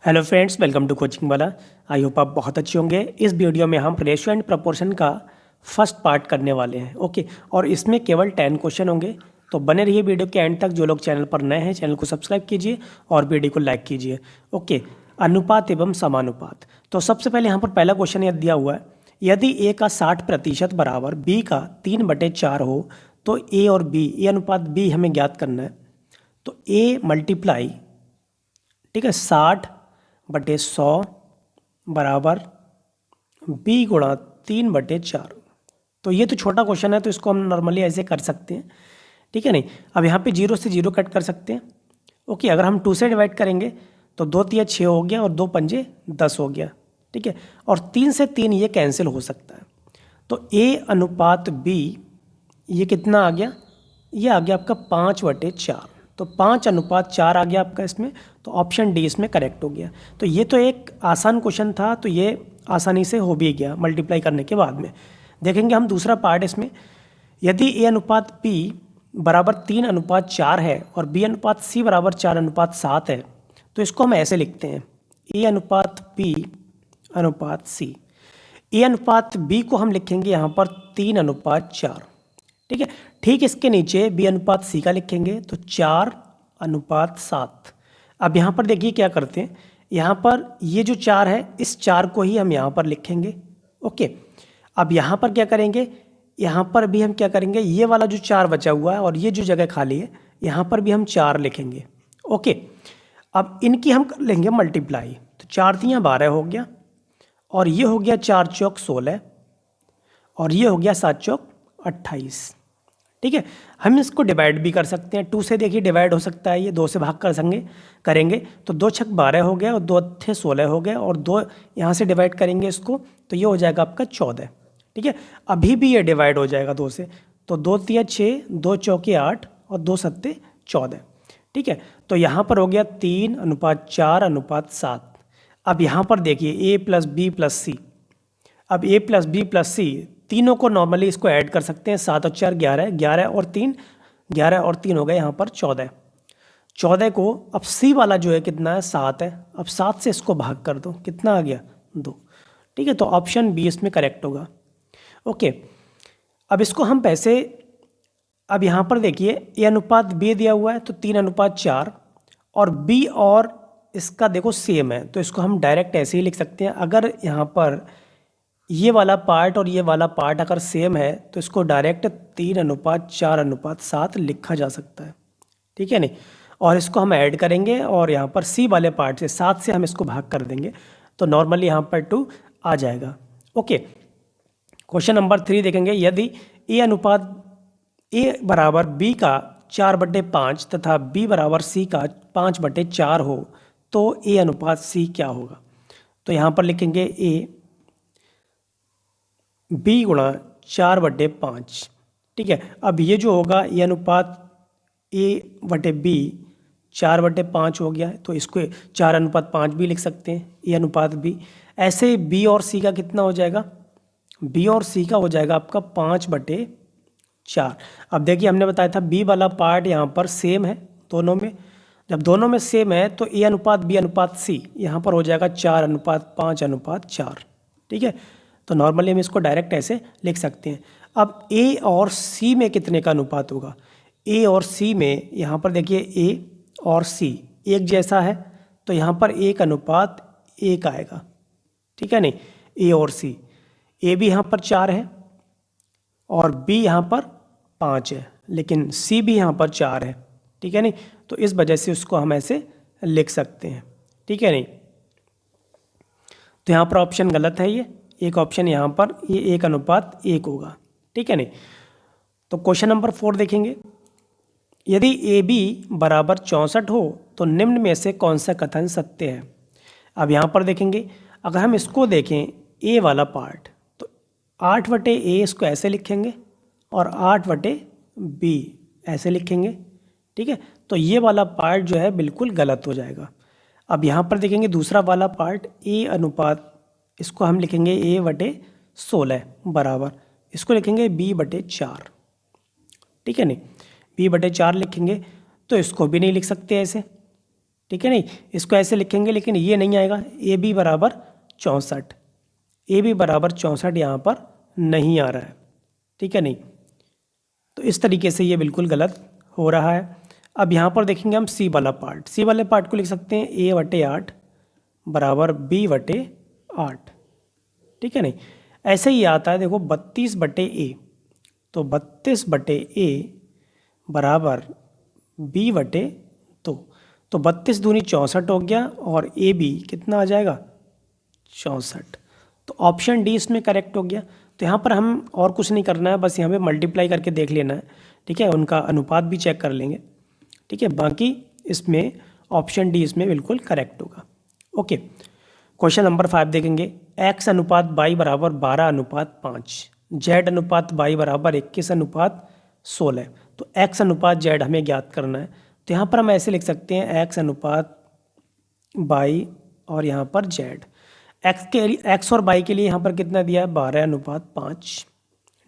Hello friends, welcome to coaching वाला। I hope आप बहुत अच्छे होंगे। इस वीडियो में हम रेशियो एंड प्रपोर्शन का फर्स्ट पार्ट करने वाले हैं। ओके, और इसमें केवल 10 क्वेश्चन होंगे, तो बने रहिए वीडियो के एंड तक। जो लोग चैनल पर नए हैं, चैनल को सब्सक्राइब कीजिए और वीडियो को लाइक कीजिए। ओके, अनुपात एवं समानुपात। तो सबसे पहले यहाँ पर पहला क्वेश्चन यह दिया हुआ है, यदि ए का 60% बराबर बी का 3/4 हो तो ए और बी, ए अनुपात बी हमें ज्ञात करना है। तो ए मल्टीप्लाई, ठीक है, 60/100 बराबर बी गुणा 3/4। तो ये तो छोटा क्वेश्चन है, तो इसको हम नॉर्मली ऐसे कर सकते हैं, ठीक है नहीं। अब यहाँ पे 0 से 0 कट कर सकते हैं। ओके, अगर हम 2 से डिवाइड करेंगे तो 2 तिया 6 हो गया और 2 पंजे 10 हो गया, ठीक है। और 3 से 3 ये कैंसिल हो सकता है। तो ए अनुपात बी ये कितना आ गया, ये आ गया आपका 5/4। तो 5:4 आ गया आपका इसमें। तो ऑप्शन डी इसमें करेक्ट हो गया। तो ये तो एक आसान क्वेश्चन था, तो ये आसानी से हो भी गया मल्टीप्लाई करने के बाद में। देखेंगे हम दूसरा पार्ट इसमें, यदि ए अनुपात पी बराबर 3:4 है और बी अनुपात सी बराबर 4:7 है, तो इसको हम ऐसे लिखते हैं, ए अनुपात पी अनुपात सी। ए अनुपात बी को हम लिखेंगे यहाँ पर 3:4, ठीक है। ठीक इसके नीचे बी अनुपात सी का लिखेंगे तो 4:7। अब यहाँ पर देखिए क्या करते हैं, यहाँ पर ये जो 4 है, इस 4 को ही हम यहाँ पर लिखेंगे। ओके, अब यहाँ पर क्या करेंगे, यहाँ पर भी हम क्या करेंगे, ये वाला जो 4 बचा हुआ है और ये जो जगह खाली है, यहाँ पर भी हम 4 लिखेंगे। ओके, अब इनकी हम कर लेंगे मल्टीप्लाई। तो 4 तिया 12 हो गया, और ये हो गया 4 चौक 16, और ये हो गया 7 चौक 28, ठीक है। हम इसको डिवाइड भी कर सकते हैं, 2 से देखिए डिवाइड हो सकता है, ये 2 से भाग कर करेंगे तो 2 छक 12 हो गया और 2 अट्ठे 16 हो गए, और 2 यहाँ से डिवाइड करेंगे इसको तो ये हो जाएगा आपका 14, ठीक है। अभी भी ये डिवाइड हो जाएगा 2 से, तो 2 तिया 6, 2 चौके 8 और 2 सत्ते 14, ठीक है। तो यहाँ पर हो गया 3:4:7। अब यहाँ पर देखिए a प्लस बी प्लस सी। अब a प्लस बी प्लस सी तीनों को नॉर्मली इसको ऐड कर सकते हैं, 7 और 4 11, 11 और 3 11 और 3 हो गए यहाँ पर 14। 14 को अब सी वाला जो है कितना है, 7 है। अब 7 से इसको भाग कर दो, कितना आ गया 2, ठीक है। तो ऑप्शन बी इसमें करेक्ट होगा। ओके, अब इसको हम पैसे, अब यहाँ पर देखिए ए अनुपात बी दिया हुआ है तो 3:4, और बी और इसका देखो सेम है, तो इसको हम डायरेक्ट ऐसे ही लिख सकते हैं। अगर यहाँ पर ये वाला पार्ट और ये वाला पार्ट अगर सेम है तो इसको डायरेक्ट 3:4:7 लिखा जा सकता है, ठीक है नहीं। और इसको हम ऐड करेंगे और यहाँ पर सी वाले पार्ट से 7 से हम इसको भाग कर देंगे, तो नॉर्मली यहाँ पर 2 आ जाएगा। ओके, क्वेश्चन नंबर 3 देखेंगे, यदि ए अनुपात ए बराबर बी का 4/5 तथा बी बराबर सी का 5/4 हो तो ए अनुपात सी क्या होगा। तो यहाँ पर लिखेंगे ए बी गुणा 4/5, ठीक है। अब ये जो होगा ये अनुपात a/b 4/5 हो गया, तो इसको 4:5 भी लिख सकते हैं, ए अनुपात बी। ऐसे बी और सी का कितना हो जाएगा, बी और सी का हो जाएगा आपका 5/4। अब देखिए हमने बताया था बी वाला पार्ट यहाँ पर सेम है दोनों में, जब दोनों में सेम है तो ए अनुपात बी अनुपात सी यहाँ पर हो जाएगा 4:5:4, ठीक है। तो नॉर्मली हम इसको डायरेक्ट ऐसे लिख सकते हैं। अब ए और सी में कितने का अनुपात होगा, ए और सी में यहाँ पर देखिए ए और सी एक जैसा है, तो यहाँ पर 1:1 आएगा, ठीक है नहीं। ए और सी, ए भी यहाँ पर 4 है और बी यहाँ पर 5 है, लेकिन सी भी यहाँ पर 4 है, ठीक है नहीं। तो इस वजह से उसको हम ऐसे लिख सकते हैं, ठीक है नहीं। तो यहाँ पर ऑप्शन गलत है, ये एक ऑप्शन यहाँ पर ये 1:1 होगा, ठीक है नहीं। तो क्वेश्चन नंबर 4 देखेंगे, यदि ए बी बराबर 64 हो तो निम्न में से कौन सा कथन सत्य है। अब यहाँ पर देखेंगे, अगर हम इसको देखें ए वाला पार्ट, तो 8/a इसको ऐसे लिखेंगे और 8/b ऐसे लिखेंगे, ठीक है। तो ये वाला पार्ट जो है बिल्कुल गलत हो जाएगा। अब यहाँ पर देखेंगे दूसरा वाला पार्ट ए अनुपात, इसको हम लिखेंगे a/16 बराबर, इसको लिखेंगे b/4, ठीक है नहीं। b/4 लिखेंगे तो इसको भी नहीं लिख सकते ऐसे, ठीक है नहीं, इसको ऐसे लिखेंगे लेकिन ये नहीं आएगा, ए बी बराबर 64, ए बी बराबर 64 यहाँ पर नहीं आ रहा है, ठीक है नहीं। तो इस तरीके से ये बिल्कुल गलत हो रहा है। अब यहाँ पर देखेंगे हम सी वाला पार्ट, सी वाले पार्ट को लिख सकते हैं ए बटे 8 बराबर बी बटे 8, ठीक है नहीं। ऐसे ही आता है देखो 32 बटे ए, तो 32 बटे ए बराबर बी बटे 2, तो 32 दूनी 64 हो गया और ए बी कितना आ जाएगा 64, तो ऑप्शन डी इसमें करेक्ट हो गया। तो यहाँ पर हम और कुछ नहीं करना है, बस यहाँ पे मल्टीप्लाई करके देख लेना है, ठीक है, उनका अनुपात भी चेक कर लेंगे, ठीक है। बाकी इसमें ऑप्शन डी इसमें बिल्कुल करेक्ट होगा। ओके, क्वेश्चन नंबर 5 देखेंगे, x अनुपात y बराबर 12 अनुपात 5, z अनुपात y बराबर 21 अनुपात 16, तो x अनुपात z हमें ज्ञात करना है। तो यहाँ पर हम ऐसे लिख सकते हैं x अनुपात y और यहाँ पर z, x और y के लिए यहाँ पर कितना दिया है 12 अनुपात 5,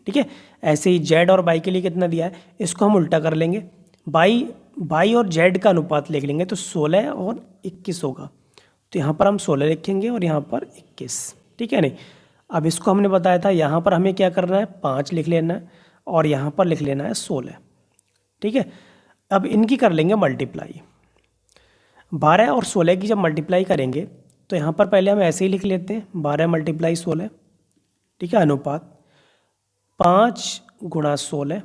ठीक है। ऐसे ही z और y के लिए कितना दिया है, इसको हम उल्टा कर लेंगे, y और z का अनुपात लिख लेंगे तो 16 और 21 होगा, तो यहाँ पर हम 16 लिखेंगे और यहाँ पर 21, ठीक है नहीं। अब इसको हमने बताया था, यहाँ पर हमें क्या करना है 5 लिख लेना है और यहाँ पर लिख लेना है 16, ठीक है। अब इनकी कर लेंगे मल्टीप्लाई, 12 और 16 की जब मल्टीप्लाई करेंगे तो यहाँ पर पहले हम ऐसे ही लिख लेते हैं 12 मल्टीप्लाई 16, ठीक है, अनुपात 5 गुणा 16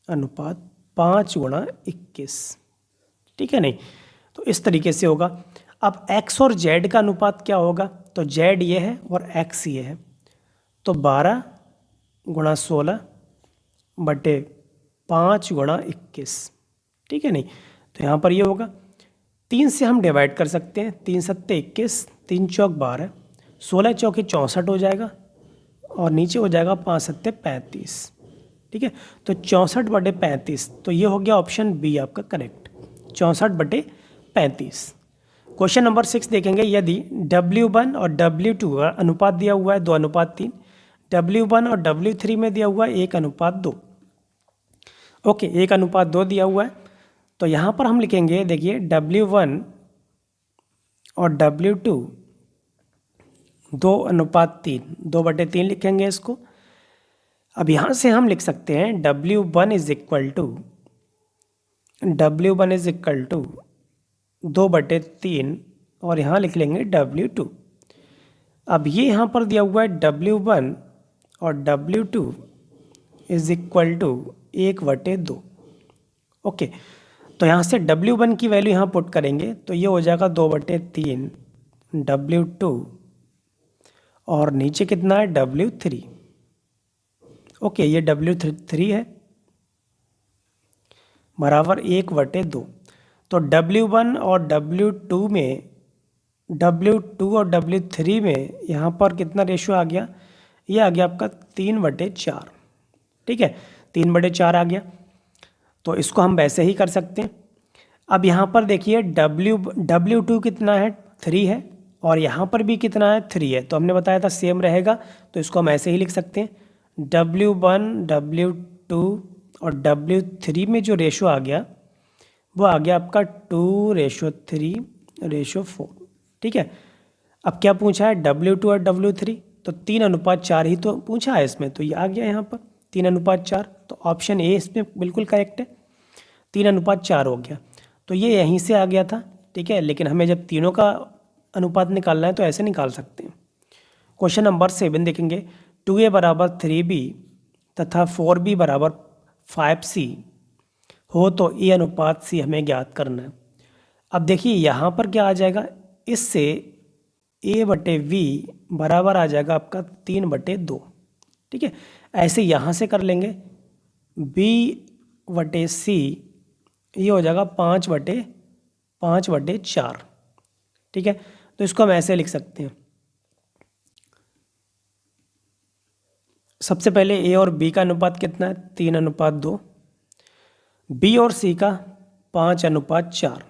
अनुपात 5 गुणा 21, ठीक है नहीं। तो इस तरीके से होगा। अब x और z का अनुपात क्या होगा, तो z ये है और x ये है, तो 12 गुणा 16 बटे 5 गुणा 21, ठीक है नहीं। तो यहाँ पर ये होगा, 3 से हम डिवाइड कर सकते हैं, 3 सत्ते 21, 3 चौक 12, 16 चौके 64 हो जाएगा और नीचे हो जाएगा 5 सत्ते 35, ठीक है। तो 64 बटे 35, तो ये हो गया ऑप्शन बी आपका करेक्ट, 64 बटे 35। क्वेश्चन नंबर 6 देखेंगे, यदि W1 और W2 का अनुपात दिया हुआ है 2 अनुपात 3, W1 और W3 में दिया हुआ है 1 अनुपात 2, ओके 1 अनुपात 2 दिया हुआ है, तो यहाँ पर हम लिखेंगे, देखिए W1 और W2 2 अनुपात 3, 2 बटे 3 लिखेंगे इसको। अब यहाँ से हम लिख सकते हैं W1 इज इक्वल टू 2 बटे 3 और यहाँ लिख लेंगे W2। अब ये यहाँ पर दिया हुआ है W1 और W2 इज इक्वल टू 1 बटे 2, ओके। तो यहाँ से W1 की वैल्यू यहाँ पुट करेंगे तो ये हो जाएगा 2 बटे 3 W2 और नीचे कितना है W3, ओके, ये W3 है बराबर 1 बटे 2। तो W1 और W2 और W3 में यहाँ पर कितना रेशियो आ गया, ये आ गया आपका 3 बटे 4, ठीक है, 3 बटे 4 आ गया। तो इसको हम वैसे ही कर सकते हैं। अब यहाँ पर देखिए W2 कितना है 3 है और यहाँ पर भी कितना है 3 है, तो हमने बताया था सेम रहेगा, तो इसको हम ऐसे ही लिख सकते हैं W1 W2 और W3 में जो रेशो आ गया वो आ गया आपका 2:3:4, ठीक है। अब क्या पूछा है W2 और W3, तो 3 अनुपात 4 ही तो पूछा है इसमें, तो ये आ गया यहाँ पर 3 अनुपात 4, तो ऑप्शन ए इसमें बिल्कुल करेक्ट है, 3 अनुपात 4 हो गया, तो ये यहीं से आ गया था, ठीक है। लेकिन हमें जब तीनों का अनुपात निकालना है तो ऐसे निकाल सकते हैं। क्वेश्चन नंबर 7 देखेंगे, 2a बराबर 3b तथा 4b बराबर 5c हो तो a अनुपात c हमें ज्ञात करना है। अब देखिए यहाँ पर क्या आ जाएगा, इससे a बटे v बराबर आ जाएगा आपका 3 बटे 2, ठीक है। ऐसे यहाँ से कर लेंगे b बटे c, ये हो जाएगा 5 बटे 4, ठीक है। तो इसको हम ऐसे लिख सकते हैं, सबसे पहले a और b का अनुपात कितना है 3 अनुपात 2, b और c का 5 अनुपात 4,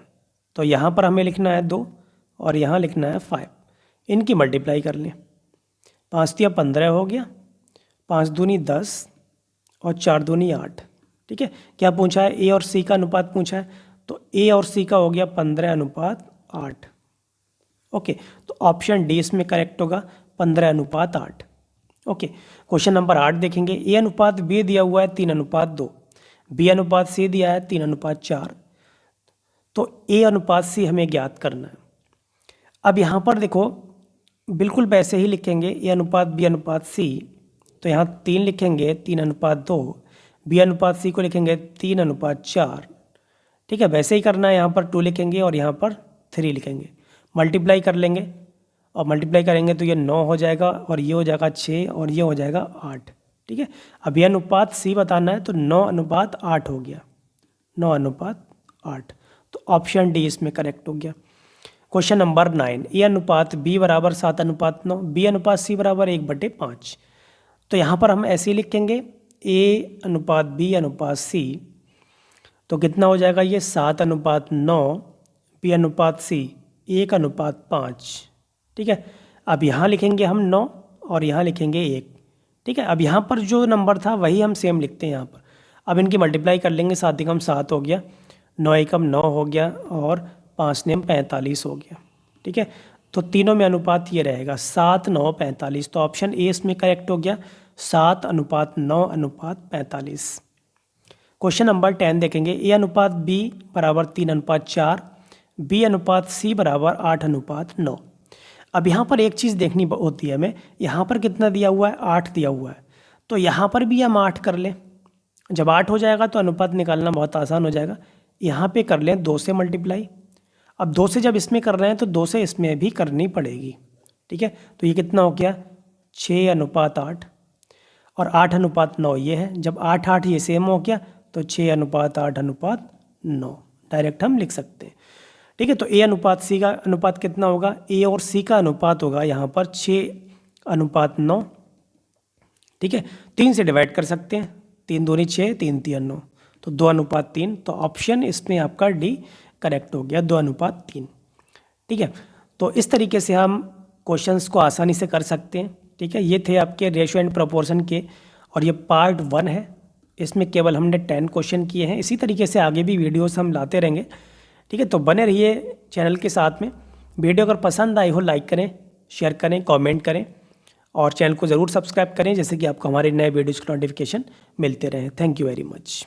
तो यहाँ पर हमें लिखना है 2 और यहाँ लिखना है 5, इनकी मल्टीप्लाई कर लें, 5 तिया 15 हो गया, 5 दूनी 10 और 4 दूनी 8, ठीक है। क्या पूछा है, a और c का अनुपात पूछा है, तो a और c का हो गया 15 अनुपात 8। ओके, तो ऑप्शन डी इसमें करेक्ट होगा, 15:8। ओके, क्वेश्चन नंबर 8 देखेंगे। ए अनुपात बी दिया हुआ है 3:2, बी अनुपात सी दिया है 3:4, तो ए अनुपात सी हमें ज्ञात करना है। अब यहाँ पर देखो बिल्कुल वैसे ही लिखेंगे, ए अनुपात बी अनुपात सी, तो यहाँ 3 लिखेंगे 3:2, बी अनुपात सी को लिखेंगे 3:4। ठीक है, वैसे ही करना है, यहाँ पर 2 लिखेंगे और यहाँ पर 3 लिखेंगे, मल्टीप्लाई कर लेंगे और मल्टीप्लाई करेंगे तो ये 9 हो जाएगा और ये हो जाएगा 6 और ये हो जाएगा 8। ठीक है, अब ये अनुपात सी बताना है तो 9:8 हो गया, 9:8, तो ऑप्शन डी इसमें करेक्ट हो गया। क्वेश्चन नंबर 9, ए अनुपात बी बराबर 7:9, बी अनुपात सी बराबर 1/5। तो यहाँ पर हम ऐसे ही लिखेंगे, ए अनुपात बी अनुपात सी, तो कितना हो जाएगा ये 7:9, बी अनुपात सी 1:5। ठीक है, अब यहाँ लिखेंगे हम 9 और यहाँ लिखेंगे 1। ठीक है, अब यहाँ पर जो नंबर था वही हम सेम लिखते हैं यहाँ पर। अब इनकी मल्टीप्लाई कर लेंगे, 7 एकम 7 हो गया, 9 एकम 9 हो गया और 5 नेम 45 हो गया। ठीक है, तो तीनों में अनुपात ये रहेगा 7, 9, 45, तो ऑप्शन ए इसमें करेक्ट हो गया, 7:9:45। क्वेश्चन नंबर 10 देखेंगे। ए अनुपात बी बराबर 3:4, बी अनुपात सी बराबर 8:9। अब यहाँ पर एक चीज़ देखनी होती है हमें, यहाँ पर कितना दिया हुआ है, 8 दिया हुआ है, तो यहाँ पर भी हम 8 कर लें। जब 8 हो जाएगा तो अनुपात निकालना बहुत आसान हो जाएगा। यहाँ पे कर लें 2 से मल्टीप्लाई। अब 2 से जब इसमें कर रहे हैं तो 2 से इसमें भी करनी पड़ेगी। ठीक है, तो ये कितना हो गया, 6:8 और 8:9 ये है। जब 8 ये सेम हो गया तो 6:8:9 डायरेक्ट हम लिख सकते हैं। ठीक है, तो ए अनुपात सी का अनुपात कितना होगा, ए और सी का अनुपात होगा यहाँ पर 6:9। ठीक है, 3 से डिवाइड कर सकते हैं, 3 दूनी 6, 3 3 9, तो 2:3, तो ऑप्शन इसमें आपका डी करेक्ट हो गया, 2:3। ठीक है, तो इस तरीके से हम क्वेश्चंस को आसानी से कर सकते हैं। ठीक है, ये थे आपके रेशियो एंड प्रोपोर्शन के, और ये पार्ट 1 है, इसमें केवल हमने 10 क्वेश्चन किए हैं। इसी तरीके से आगे भी वीडियोस हम लाते रहेंगे। ठीक है, तो बने रहिए चैनल के साथ में। वीडियो अगर पसंद आई हो लाइक करें, शेयर करें, कमेंट करें और चैनल को ज़रूर सब्सक्राइब करें, जैसे कि आपको हमारे नए वीडियोज़ के नोटिफिकेशन मिलते रहें। Thank you very much.